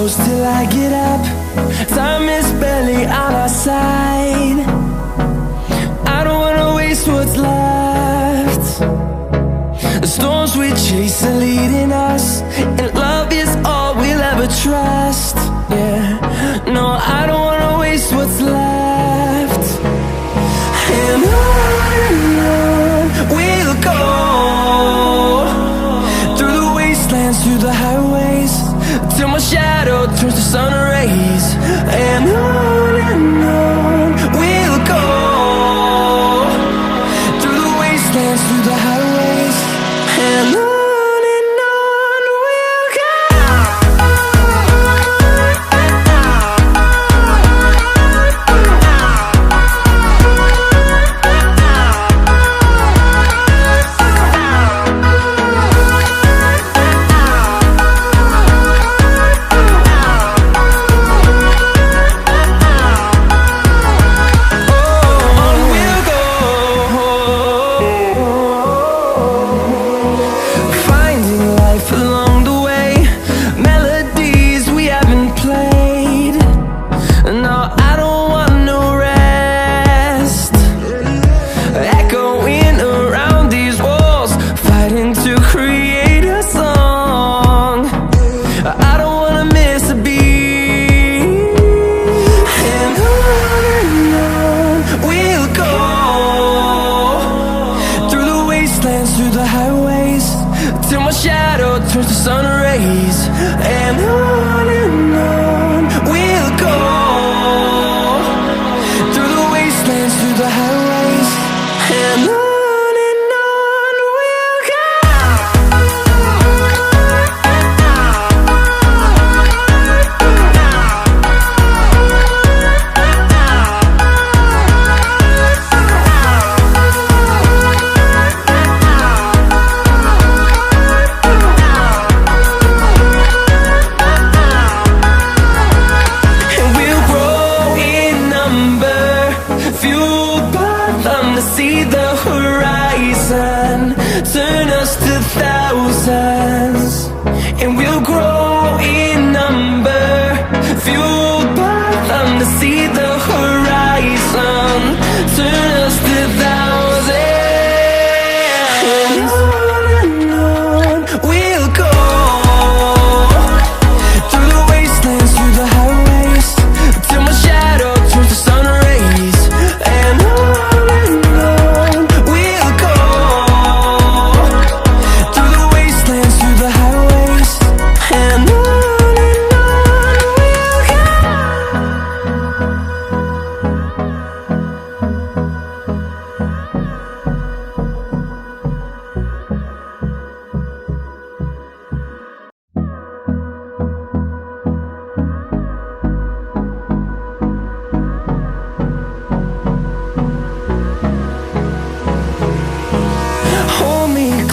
close till I get up. Time is barely on our side. I don't wanna waste what's left. The storms we chase are leading us, and love is all we'll ever trust. Yeah, no, I don't wanna waste what's left. And on we'll go, through the wastelands, through the highways, till my shadow turns to sun rays. And on we'll go, through the wastelands, through the highways, and on. Through the highways, till my shadow turns to sun rays. And on we'll go, through the wastelands, through the highways, and on. See the horizon turn us to thousands, and we'll grow in number, fueled by them. To see the horizon turn us to thousands, and on we'll go, through the wastelands, through the highways, till my shadow turns to sun rays. And on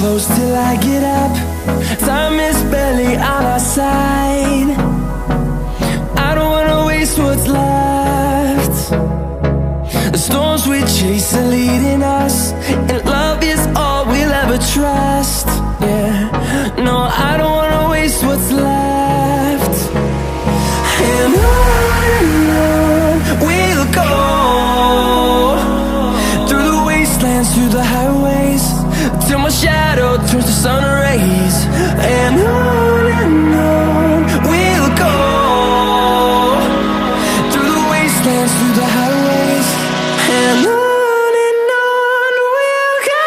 close till I get up. Time is barely on our side. I don't wanna waste what's left. The storms we chase are leading us, and love is all we'll ever trust. Yeah, no, I don't wanna waste what's left. And on we'll go, through the wastelands, through the highways, till my shadow turns to sun rays. And on we'll go, through the wastelands, through the highways, and on. We'll go.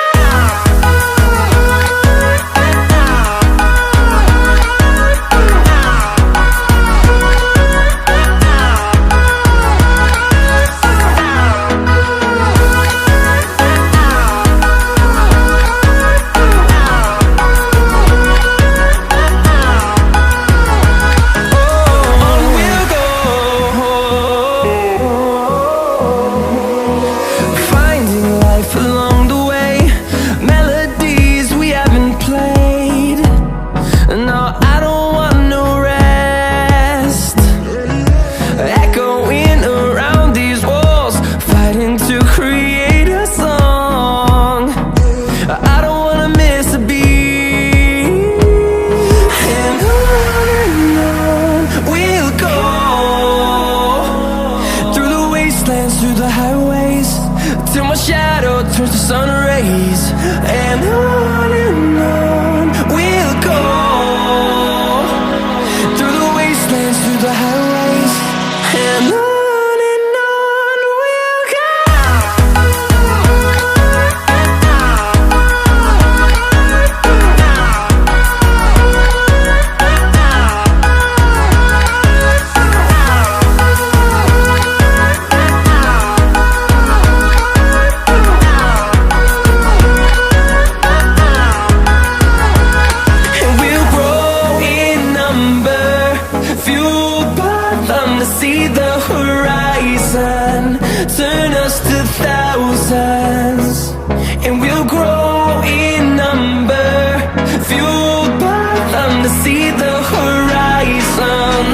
till my shadow turns to sun rays. And on we'll go, through the wastelands, through the highways, and on we'll go. See the horizon, turn us to thousands, and we'll grow in number, fueled by them. To see the horizon,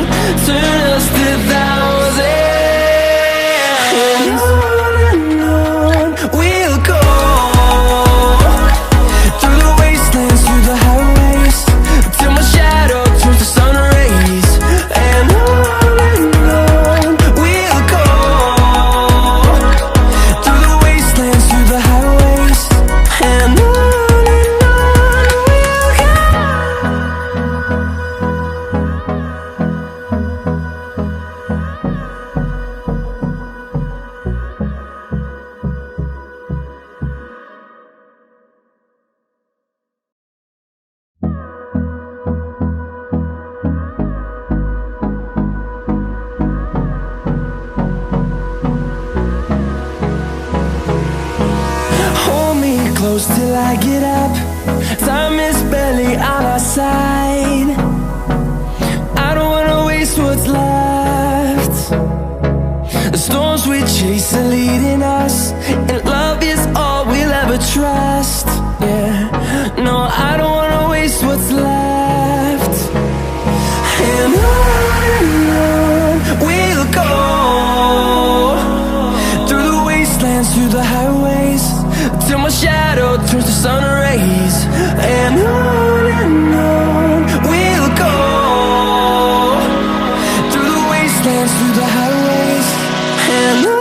turn us to thousands, and on we'll go, through the wastelands, through the highways, till my shadow turns to sun rays. And close till I get up. Time is barely on our side. I don't wanna waste what's left. The storms we chase are leading us, and love is all we'll ever trust. Yeah, no, I don't wanna waste what's left. And on we'll go, through the wastelands, through the highways, till my shadow turns to sun rays. And on we'll go, through the wastelands, through the highways, and on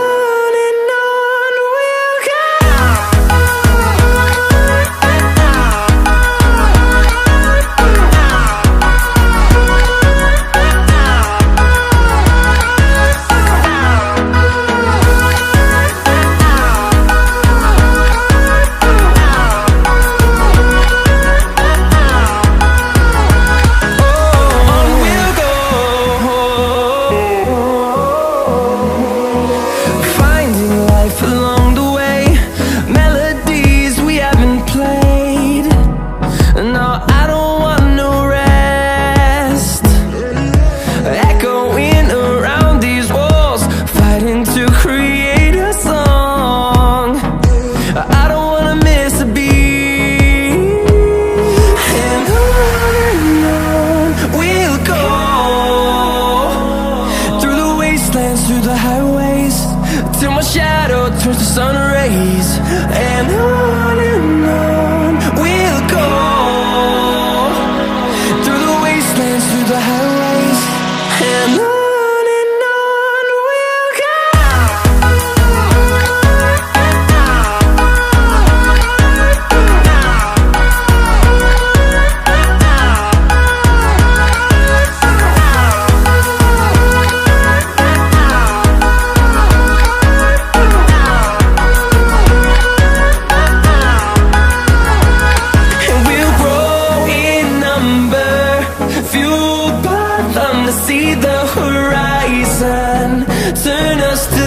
we'll go. Through the highways, till my shadow turns to sun rays. And on we'll go, through the wastelands, through the highways, and on we'll go. See the horizon, turn us to